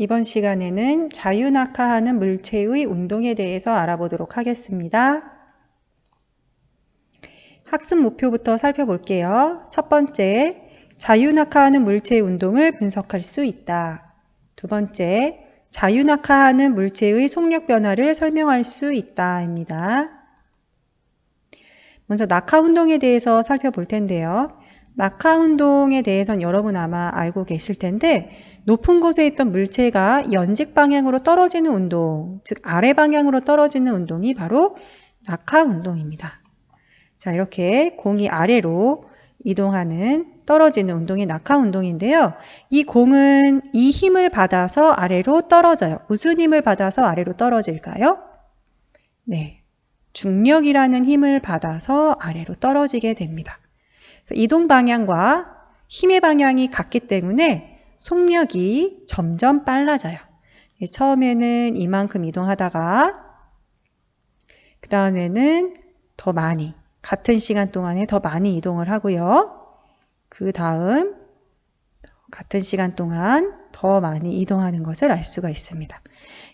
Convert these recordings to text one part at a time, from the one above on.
이번 시간에는 자유낙하하는 물체의 운동에 대해서 알아보도록 하겠습니다. 학습 목표부터 살펴볼게요. 첫 번째, 자유낙하하는 물체의 운동을 분석할 수 있다. 두 번째, 자유낙하하는 물체의 속력 변화를 설명할 수 있다입니다. 먼저 낙하 운동에 대해서 살펴볼 텐데요. 낙하 운동에 대해서는 여러분 아마 알고 계실 텐데, 높은 곳에 있던 물체가 연직 방향으로 떨어지는 운동, 즉 아래 방향으로 떨어지는 운동이 바로 낙하 운동입니다. 자, 이렇게 공이 아래로 이동하는 떨어지는 운동이 낙하 운동인데요. 이 공은 이 힘을 받아서 아래로 떨어져요. 무슨 힘을 받아서 아래로 떨어질까요? 네, 중력이라는 힘을 받아서 아래로 떨어지게 됩니다. 그래서 이동 방향과 힘의 방향이 같기 때문에 속력이 점점 빨라져요. 처음에는 이만큼 이동하다가 그 다음에는 더 많이, 같은 시간 동안에 더 많이 이동을 하고요. 그 다음 같은 시간 동안 더 많이 이동하는 것을 알 수가 있습니다.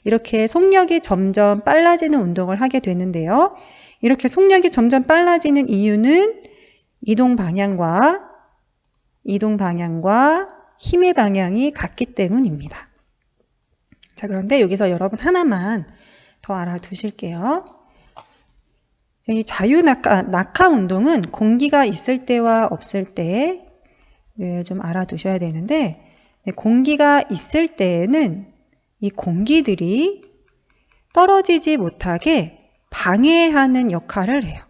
이렇게 속력이 점점 빨라지는 운동을 하게 되는데요. 이렇게 속력이 점점 빨라지는 이유는 이동 방향과 힘의 방향이 같기 때문입니다. 자, 그런데 여기서 여러분 하나만 더 알아두실게요. 이 낙하 운동은 공기가 있을 때와 없을 때를 좀 알아두셔야 되는데, 공기가 있을 때에는 이 공기들이 떨어지지 못하게 방해하는 역할을 해요.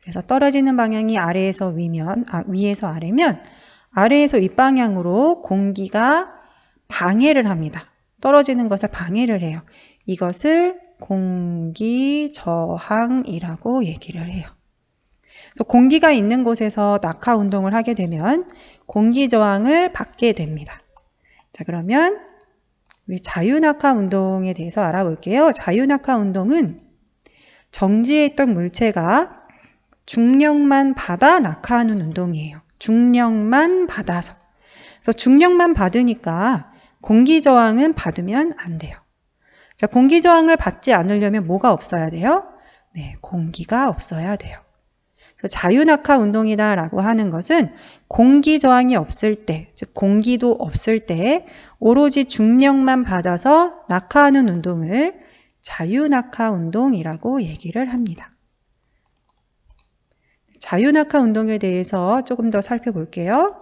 그래서 떨어지는 방향이 아래에서 위면, 위에서 아래면 아래에서 윗방향으로 공기가 방해를 합니다. 떨어지는 것을 방해를 해요. 이것을 공기 저항이라고 얘기를 해요. 그래서 공기가 있는 곳에서 낙하 운동을 하게 되면 공기 저항을 받게 됩니다. 자, 그러면 우리 자유낙하 운동에 대해서 알아볼게요. 자유낙하 운동은 정지에 있던 물체가 중력만 받아 낙하하는 운동이에요. 중력만 받아서. 그래서 중력만 받으니까 공기 저항은 받으면 안 돼요. 자, 공기 저항을 받지 않으려면 뭐가 없어야 돼요? 네, 공기가 없어야 돼요. 그래서 자유낙하 운동이다라고 하는 것은 공기 저항이 없을 때, 즉 공기도 없을 때 오로지 중력만 받아서 낙하하는 운동을 자유낙하 운동이라고 얘기를 합니다. 자유낙하 운동에 대해서 조금 더 살펴볼게요.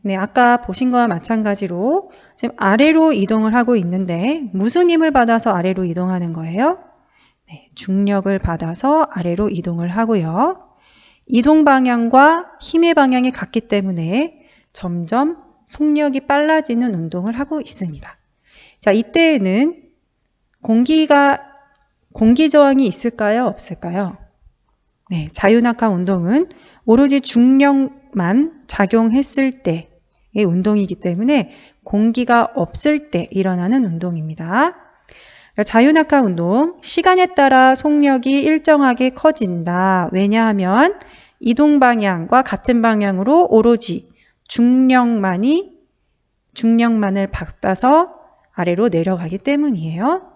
네, 아까 보신 거와 마찬가지로 지금 아래로 이동을 하고 있는데 무슨 힘을 받아서 아래로 이동하는 거예요? 네, 중력을 받아서 아래로 이동을 하고요. 이동 방향과 힘의 방향이 같기 때문에 점점 속력이 빨라지는 운동을 하고 있습니다. 자, 이때에는 공기 저항이 있을까요? 없을까요? 네, 자유낙하 운동은 오로지 중력만 작용했을 때의 운동이기 때문에 공기가 없을 때 일어나는 운동입니다. 자유낙하 운동, 시간에 따라 속력이 일정하게 커진다. 왜냐하면 이동 방향과 같은 방향으로 오로지 중력만을 받아서 아래로 내려가기 때문이에요.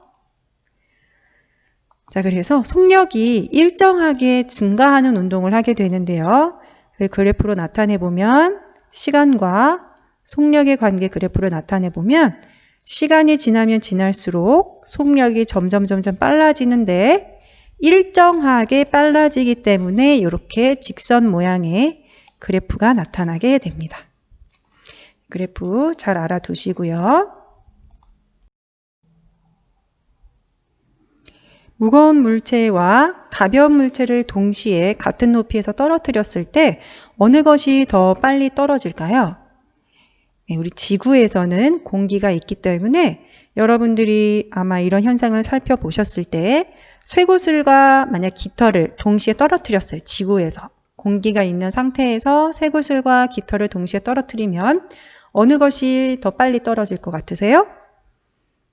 자, 그래서 속력이 일정하게 증가하는 운동을 하게 되는데요. 그래프로 나타내보면 시간과 속력의 관계 그래프로 나타내보면 시간이 지나면 지날수록 속력이 점점 빨라지는데 일정하게 빨라지기 때문에 이렇게 직선 모양의 그래프가 나타나게 됩니다. 그래프 잘 알아두시고요. 무거운 물체와 가벼운 물체를 동시에 같은 높이에서 떨어뜨렸을 때 어느 것이 더 빨리 떨어질까요? 네, 우리 지구에서는 공기가 있기 때문에 여러분들이 아마 이런 현상을 살펴보셨을 때 쇠구슬과 만약 깃털을 동시에 떨어뜨렸어요. 지구에서. 공기가 있는 상태에서 쇠구슬과 깃털을 동시에 떨어뜨리면 어느 것이 더 빨리 떨어질 것 같으세요?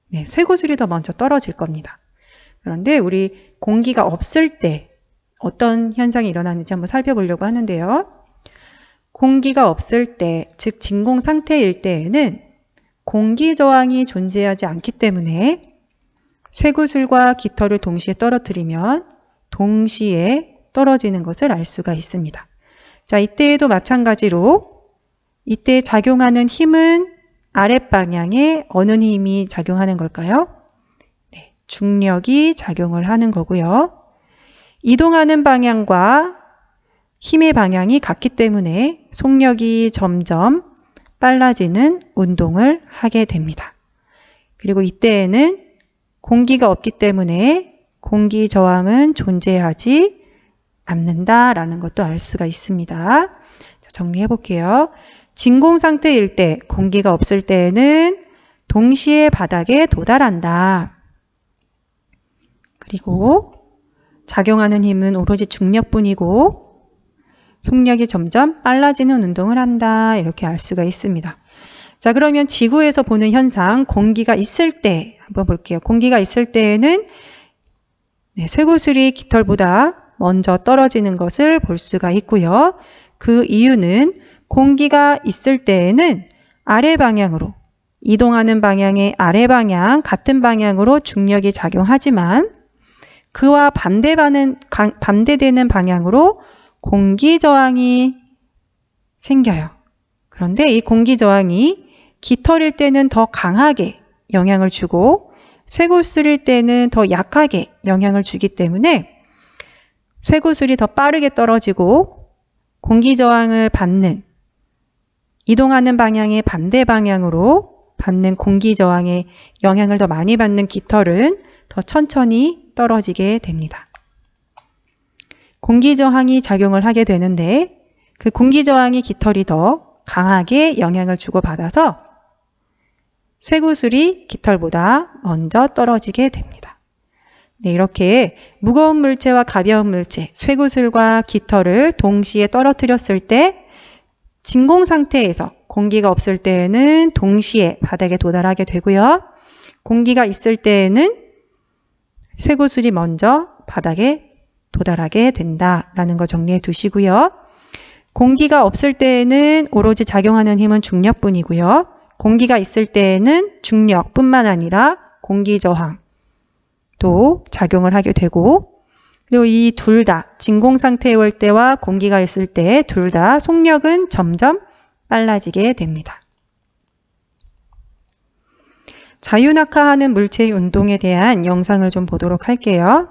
네, 쇠구슬이 더 먼저 떨어질 겁니다. 그런데 우리 공기가 없을 때 어떤 현상이 일어나는지 한번 살펴보려고 하는데요. 공기가 없을 때, 즉 진공 상태일 때에는 공기 저항이 존재하지 않기 때문에 쇠구슬과 깃털을 동시에 떨어뜨리면 동시에 떨어지는 것을 알 수가 있습니다. 자, 이때에도 마찬가지로 이때 작용하는 힘은 아랫방향에 어느 힘이 작용하는 걸까요? 네, 중력이 작용을 하는 거고요. 이동하는 방향과 힘의 방향이 같기 때문에 속력이 점점 빨라지는 운동을 하게 됩니다. 그리고 이때에는 공기가 없기 때문에 공기 저항은 존재하지 않는다라는 것도 알 수가 있습니다. 자, 정리해 볼게요. 진공 상태일 때, 공기가 없을 때에는 동시에 바닥에 도달한다. 그리고 작용하는 힘은 오로지 중력뿐이고 속력이 점점 빨라지는 운동을 한다. 이렇게 알 수가 있습니다. 자, 그러면 지구에서 보는 현상, 공기가 있을 때 한번 볼게요. 공기가 있을 때에는 쇠구슬이 깃털보다 먼저 떨어지는 것을 볼 수가 있고요. 그 이유는 공기가 있을 때에는 아래 방향으로, 이동하는 방향의 아래 방향, 같은 방향으로 중력이 작용하지만 그와 반대되는 방향으로 공기 저항이 생겨요. 그런데 이 공기 저항이 깃털일 때는 더 강하게 영향을 주고 쇠구슬일 때는 더 약하게 영향을 주기 때문에 쇠구슬이 더 빠르게 떨어지고 공기 저항을 받는, 이동하는 방향의 반대 방향으로 받는 공기 저항의 영향을 더 많이 받는 깃털은 더 천천히 떨어지게 됩니다. 공기 저항이 작용을 하게 되는데 그 공기 저항이 깃털이 더 강하게 영향을 주고받아서 쇠구슬이 깃털보다 먼저 떨어지게 됩니다. 네, 이렇게 무거운 물체와 가벼운 물체, 쇠구슬과 깃털을 동시에 떨어뜨렸을 때 진공 상태에서 공기가 없을 때에는 동시에 바닥에 도달하게 되고요. 공기가 있을 때에는 쇠구슬이 먼저 바닥에 도달하게 된다라는 거 정리해 두시고요. 공기가 없을 때에는 오로지 작용하는 힘은 중력뿐이고요. 공기가 있을 때에는 중력뿐만 아니라 공기 저항도 작용을 하게 되고, 그리고 이 둘 다 진공 상태에 올 때와 공기가 있을 때 둘 다 속력은 점점 빨라지게 됩니다. 자유낙하하는 물체의 운동에 대한 영상을 좀 보도록 할게요.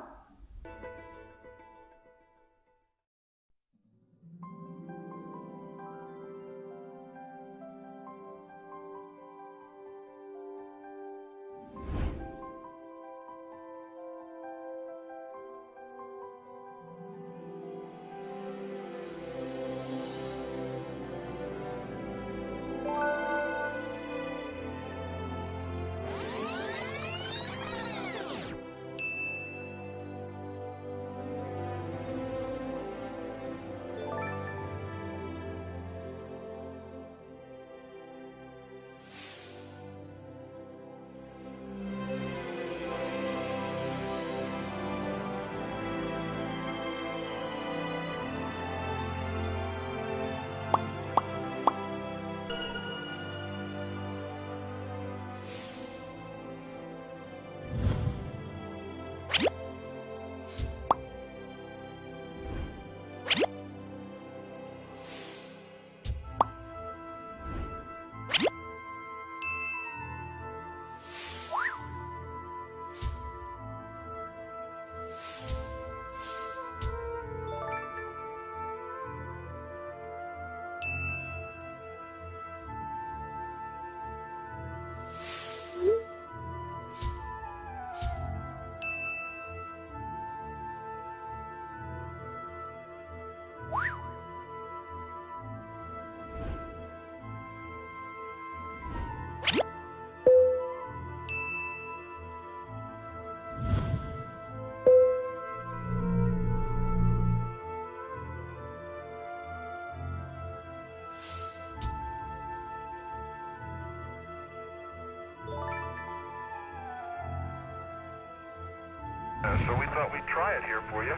So we thought we'd try it here for you.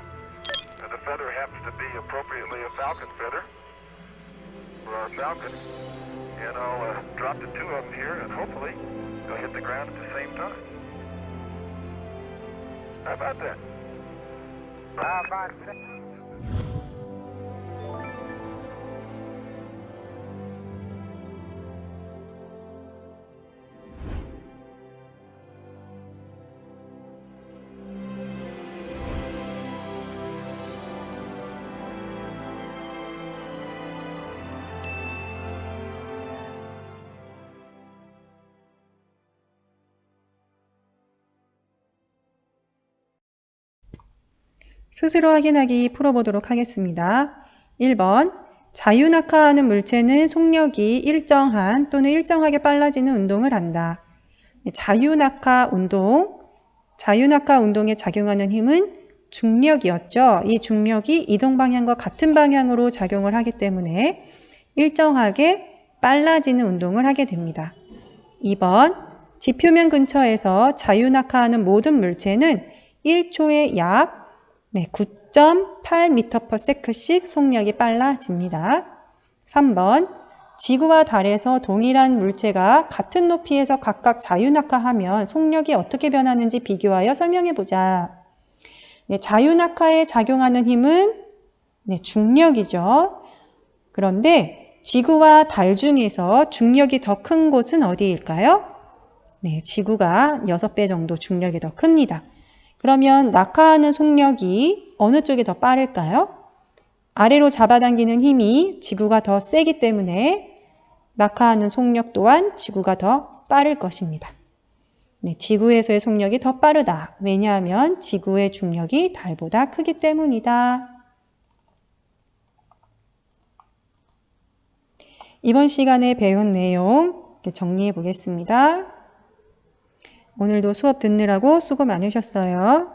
The feather happens to be appropriately a falcon feather for our falcon. And I'll drop the two of them here, and hopefully they'll hit the ground at the same time. How about that? How about that? 스스로 확인하기 풀어보도록 하겠습니다. 1번, 자유낙하하는 물체는 속력이 일정한 또는 일정하게 빨라지는 운동을 한다. 자유낙하 운동에 작용하는 힘은 중력이었죠. 이 중력이 이동 방향과 같은 방향으로 작용을 하기 때문에 일정하게 빨라지는 운동을 하게 됩니다. 2번, 지표면 근처에서 자유낙하하는 모든 물체는 1초에 약 9.8m/s씩 속력이 빨라집니다. 3번, 지구와 달에서 동일한 물체가 같은 높이에서 각각 자유낙하하면 속력이 어떻게 변하는지 비교하여 설명해보자. 자유낙하에 작용하는 힘은 중력이죠. 그런데 지구와 달 중에서 중력이 더 큰 곳은 어디일까요? 지구가 6배 정도 중력이 더 큽니다. 그러면 낙하하는 속력이 어느 쪽이 더 빠를까요? 아래로 잡아당기는 힘이 지구가 더 세기 때문에 낙하하는 속력 또한 지구가 더 빠를 것입니다. 지구에서의 속력이 더 빠르다. 왜냐하면 지구의 중력이 달보다 크기 때문이다. 이번 시간에 배운 내용 정리해 보겠습니다. 오늘도 수업 듣느라고 수고 많으셨어요.